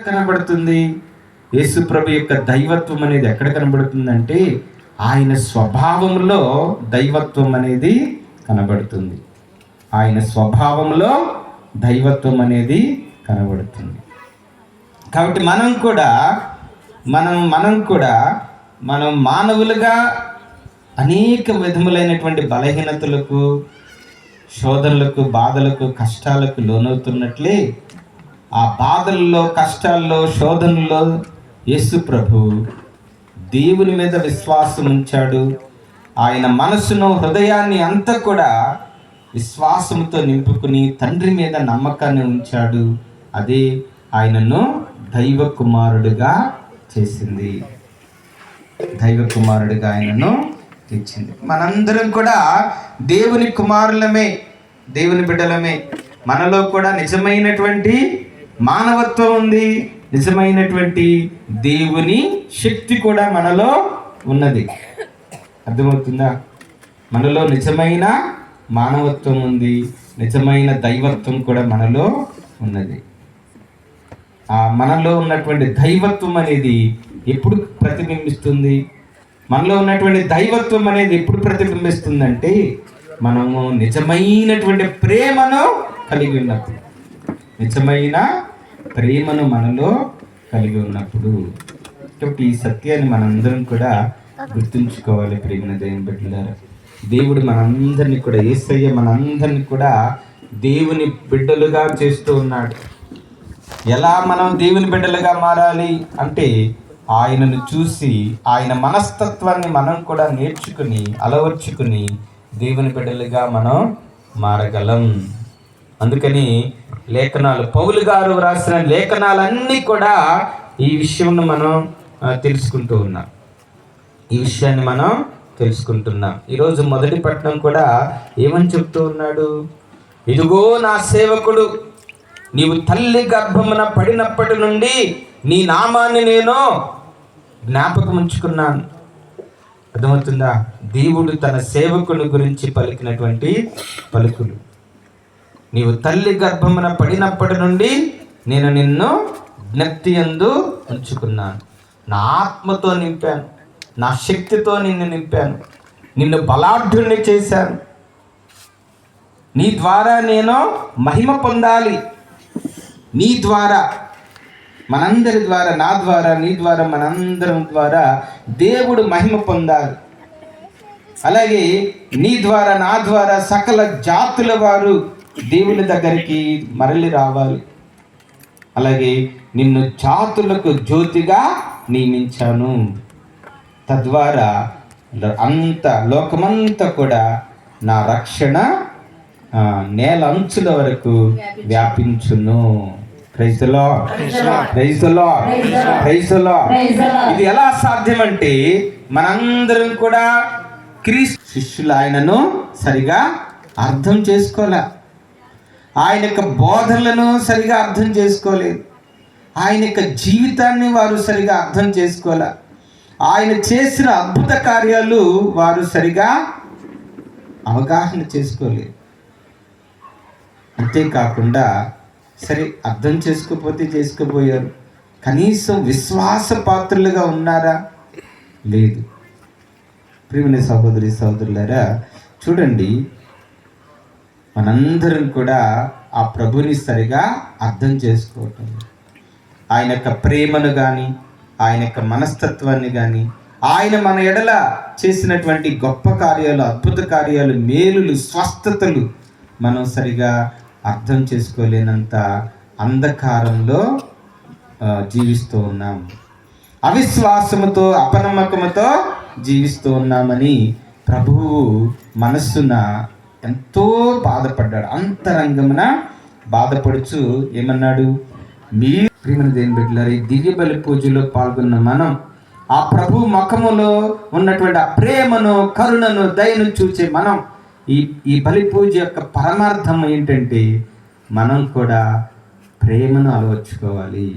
కనబడుతుంది? యేసు ప్రభు యొక్క దైవత్వం అనేది ఎక్కడ కనబడుతుందంటే ఆయన స్వభావంలో దైవత్వం అనేది కనబడుతుంది. ఆయన స్వభావంలో దైవత్వం అనేది కనబడుతుంది. కాబట్టి మనం మానవులుగా అనేక విధములైనటువంటి బలహీనతలకు, శోధనలకు, బాధలకు, కష్టాలకు లోనవుతున్నట్లే ఆ బాధల్లో, కష్టాల్లో, శోధనల్లో యేసు ప్రభు దేవుని మీద విశ్వాసం ఉంచాడు. ఆయన మనసును, హృదయాన్ని అంతా కూడా విశ్వాసంతో నింపుకుని తండ్రి మీద నమ్మకాన్ని ఉంచాడు. అదే ఆయనను దైవ కుమారుడిగా చేసింది. దైవ కుమారుడిగా ఆయనను తెచ్చింది. మనందరం కూడా దేవుని కుమారులమే, దేవుని బిడ్డలమే. మనలో కూడా నిజమైనటువంటి మానవత్వం ఉంది, నిజమైనటువంటి దేవుని శక్తి కూడా మనలో ఉన్నది. అర్థమవుతుందా? మనలో నిజమైన మానవత్వం ఉంది, నిజమైన దైవత్వం కూడా మనలో ఉన్నది. ఆ మనలో ఉన్నటువంటి దైవత్వం అనేది ఎప్పుడు ప్రతిబింబిస్తుంది? మనలో ఉన్నటువంటి దైవత్వం అనేది ఎప్పుడు ప్రతిబింబిస్తుందంటే మనము నిజమైనటువంటి ప్రేమను కలిగి ఉన్నప్పుడు, నిజమైన ప్రేమను మనలో కలిగి ఉన్నప్పుడు. కాబట్టి ఈ సత్యాన్ని మనందరం కూడా గుర్తుంచుకోవాలి. ప్రేమ దేవుని బిడ్డలారా, దేవుడు మనందరినీ కూడా, యేసయ్య మనందరినీ కూడా దేవుని బిడ్డలుగా చేస్తూ ఉన్నాడు. ఎలా మనం దేవుని బిడ్డలుగా మారాలి అంటే ఆయనను చూసి ఆయన మనస్తత్వాన్ని మనం కూడా నేర్చుకుని అలవర్చుకుని దేవుని బిడ్డలుగా మనం మారగలం. అందుకని లేఖనాలు, పౌలు గారు రాసిన లేఖనాలన్నీ కూడా ఈ విషయం మనం తెలుసుకుంటూ ఉన్నాం. ఈ విషయాన్ని మనం తెలుసుకుంటున్నాం. ఈరోజు మొదటి పట్టణం కూడా ఏమని చెప్తూ ఉన్నాడు? ఇదిగో నా సేవకుడు, నీవు తల్లి గర్భమున పడినప్పటి నుండి నీ నామాన్ని నేను జ్ఞాపకం ఉంచుకున్నాను. అర్థమవుతుందా? దేవుడు తన సేవకుని గురించి పలికినటువంటి పలుకులు. నీవు తల్లి గర్భమున పడినప్పటి నుండి నేను నిన్ను జ్ఞప్తి యందు ఉంచుకున్నాను. నా ఆత్మతో నింపాను, నా శక్తితో నిన్ను నింపాను, నిన్ను బలాఢ్యుణ్ణి చేశాను. నీ ద్వారా నేను మహిమ పొందాలి. నీ ద్వారా, మనందరి ద్వారా, నా ద్వారా, నీ ద్వారా, మనందరం ద్వారా దేవుడు మహిమ పొందాలి. అలాగే నీ ద్వారా, నా ద్వారా సకల జాతుల వారు దేవుని దగ్గరికి మరలి రావాలి. అలాగే నిన్ను జాతులకు జ్యోతిగా నియమించాను. తద్వారా లోకమంతా కూడా నా రక్షణ నేల అంచుల వరకు వ్యాపించును. Praise the Lord, praise the Lord, praise the Lord. ఇది ఎలా సాధ్యమంటే మనందరం కూడా క్రీస్తు శిష్యులు ఆయనను సరిగా అర్థం చేసుకోలే, ఆయన యొక్క బోధనలను సరిగా అర్థం చేసుకోలేదు, ఆయన యొక్క జీవితాన్ని వారు సరిగా అర్థం చేసుకోలే, ఆయన చేసిన అద్భుత కార్యాలు వారు సరిగా అవగాహన చేసుకోలేదు. అంతేకాకుండా సరే అర్థం చేసుకోకపోతే చేసుకోపోయారు, కనీసం విశ్వాస పాత్రులుగా ఉన్నారా? లేదు. ప్రియమైన సహోదరి సహోదరులారా, చూడండి, మనందరం కూడా ఆ ప్రభుని సరిగా అర్థం చేసుకోవటం, ఆయన యొక్క ప్రేమను కానీ, ఆయన యొక్క మనస్తత్వాన్ని కానీ, ఆయన మన ఎడల చేసినటువంటి గొప్ప కార్యాలు, అద్భుత కార్యాలు, మేలులు, స్వస్థతలు మనం సరిగా అర్థం చేసుకోలేనంత అంధకారంలో జీవిస్తూ ఉన్నాం. అవిశ్వాసముతో, అపనమ్మకముతో జీవిస్తూ ఉన్నామని ప్రభువు మనస్సున ఎంతో బాధపడ్డాడు. అంతరంగమున బాధపడుచు ఏమన్నాడు? మీ ప్రియమైన దేవుని బిడ్డలారా, ఈ దివ్య బలి పూజలో పాల్గొన్న మనం ఆ ప్రభు ముఖములో ఉన్నటువంటి ఆ ప్రేమను, కరుణను, దయను చూచే మనం ఈ బలి పూజ యొక్క పరమార్థం ఏంటంటే మనం కూడా ప్రేమను అలవర్చుకోవాలి.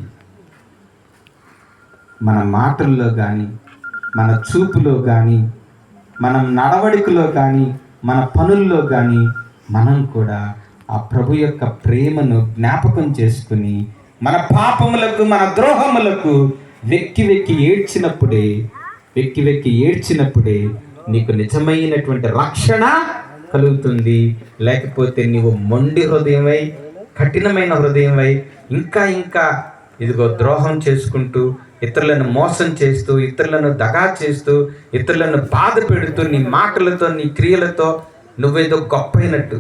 మన మాటల్లో కానీ, మన చూపులో కానీ, మనం నడవడికలో కానీ, మన పనుల్లో కానీ మనం కూడా ఆ ప్రభు యొక్క ప్రేమను జ్ఞాపకం చేసుకుని మన పాపములకు, మన ద్రోహములకు వెక్కి వెక్కి ఏడ్చినప్పుడే నీకు నిజమైనటువంటి రక్షణ కలుగుతుంది. లేకపోతే నీవు మొండి హృదయమై, కఠినమైన హృదయమై ఇంకా ఇదిగో ద్రోహం చేసుకుంటూ, ఇతరులను మోసం చేస్తూ, ఇతరులను దగా చేస్తూ, ఇతరులను బాధ పెడుతూ, నీ మాటలతో, నీ క్రియలతో నువ్వేదో గొప్ప అయినట్టు,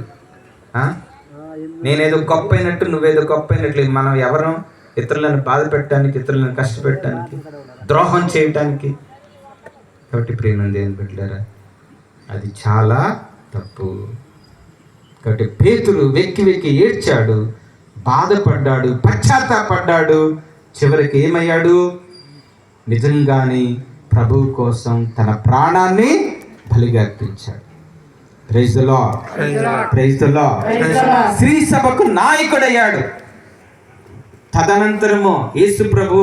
నేనేదో గొప్ప అయినట్టు, నువ్వేదో గొప్ప అయినట్లు. మనం ఎవరం? ఇతరులను బాధ పెట్టడానికి, ఇతరులను కష్టపెట్టడానికి, ద్రోహం చేయటానికి. కాబట్టి ప్రేమ దేవుని బిడ్డలారా, అది చాలా తప్పు. కాబట్టి పేతురు వెక్కి ఏడ్చాడు, బాధపడ్డాడు, పశ్చాత్తాపడ్డాడు. చివరికి ఏమయ్యాడు? నిజంగానే ప్రభువు కోసం తన ప్రాణాన్ని బలిగా అర్పించాడు. Praise the Lord, praise the Lord. శ్రీ సభకు నాయకుడయ్యాడు. తదనంతరము యేసు ప్రభు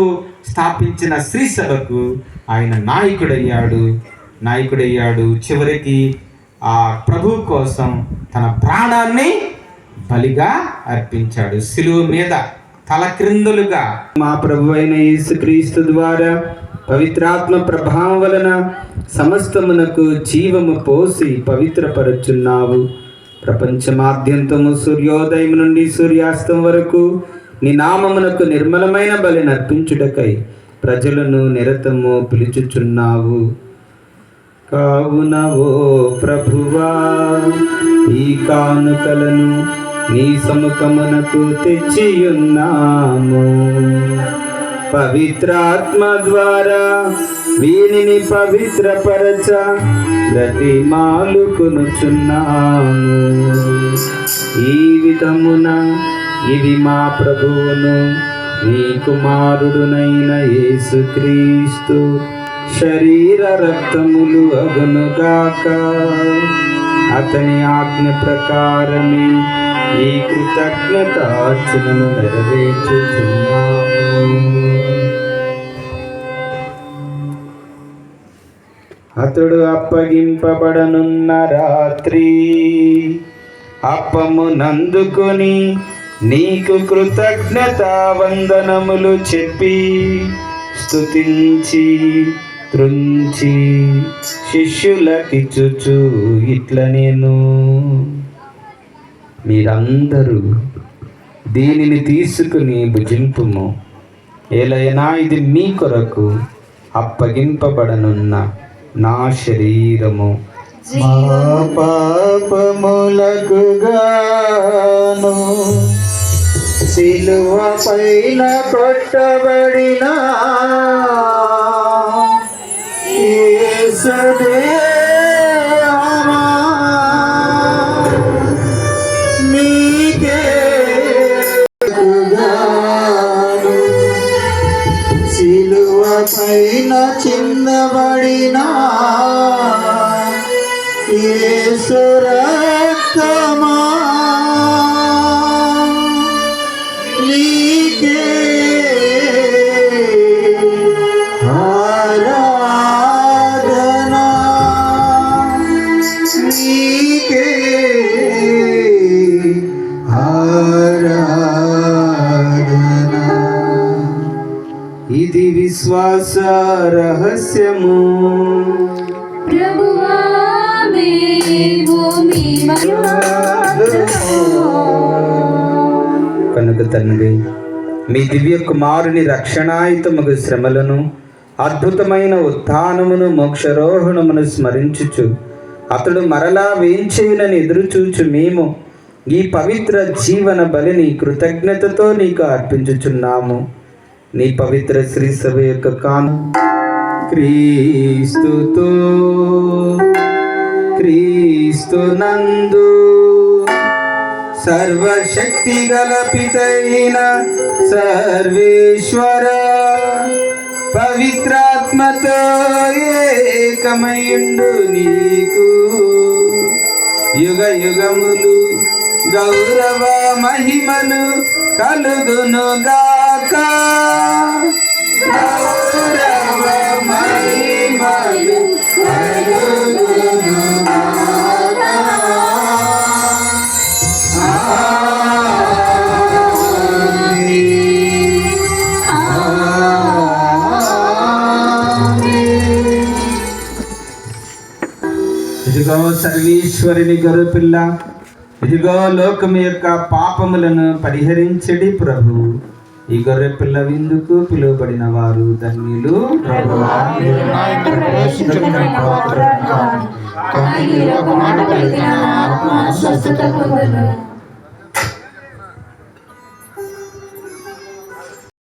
స్థాపించిన శ్రీ సభకు ఆయన నాయకుడయ్యాడు. చివరికి ఆ ప్రభు కోసం తన ప్రాణాన్ని బలిగా అర్పించాడు. శిలువ మీద తల క్రిందులుగా మా ప్రభు అయిన యేసుక్రీస్తు ద్వారా పవిత్రాత్మ ప్రభావం వలన సమస్తమునకు జీవము పోసి పవిత్రపరచున్నావు. ప్రపంచమాద్యంతము సూర్యోదయం నుండి సూర్యాస్తం వరకు నీ నామమునకు నిర్మలమైన బలి నర్పించుటకై ప్రజలను నిరతము పిలుచుచున్నావు. కావున ఓ ప్రభువా, ఈ కానుకలను నీ సముఖమునకు తెచ్చియున్నాము. పవిత్రాత్మ ద్వారా వీనిని పవిత్రపరచ బ్రతిమాలుకొనుచున్నాము. ఈ విధమున ఇది మా ప్రభువును నీ కుమారుడునైన యేసుక్రీస్తు శరీర రక్తములు అగునుగాక. అతని ఆజ్ఞ ప్రకారమే ఈ కృతజ్ఞతార్చనను నెరవేర్చుచున్నాము. అతడు అప్పగింపబడనున్న రాత్రి అప్పము నందుకొని నీకు కృతజ్ఞతా వందనములు చెప్పి స్తుతించి త్రుంచి శిష్యులకిచ్చుచు ఇట్ల నేను, మీరందరూ దీనిని తీసుకుని భుజింపుము. ఏలైనా ఇది మీ కొరకు అప్పగింపబడనున్న నా శరీరము. మా పాపములకు గాను సిలువ పైన కొట్టబడిన యేసుదేవా, నీకే గాను సిలువ పైన చిందబడిన యేసు రక్తమా, నీకే ఆరాధనా, నీకే ఆరాధనా. ఇది విశ్వాస రహస్యము. కనుక తండ్రి, మీ దివ్య కుమారుని రక్షణాయుతమగు శ్రమలను, అద్భుతమైన ఉత్థానమును, మోక్షారోహణమును స్మరించుచు అతడు మరలా వేంచేయునని ఎదురుచూచు మేము ఈ పవిత్ర జీవన బలిని కృతజ్ఞతతో నీకు అర్పించుచున్నాము. నీ పవిత్ర శ్రీ సభ యొక్క కాను క్రీస్తునందు సర్వశక్తి గల పితైన సర్వేశ్వర పవిత్రాత్మతో ఏకమయుండు నీకు యుగ యుగములు గౌరవ మహిమలు కలుగును గాక. గౌరవ మహిమలు కలుగును గాక. ఆమేన్. ఇదిగో సర్వేశ్వరుని గొర్రెపిల్ల, ఇదిగో లోకము యొక్క పాపములను పరిహరించడి ప్రభు. ఈ గొర్రె పిల్ల విందుకు పిలువబడిన వారు ధన్యులు. ప్రభువా, మీరు నా ఇంట ప్రవేశించుటకు పాత్రుడను కాను, కానీ మీరు ఒక మాట పలికిన నా ఆత్మ స్వస్థత పొందును.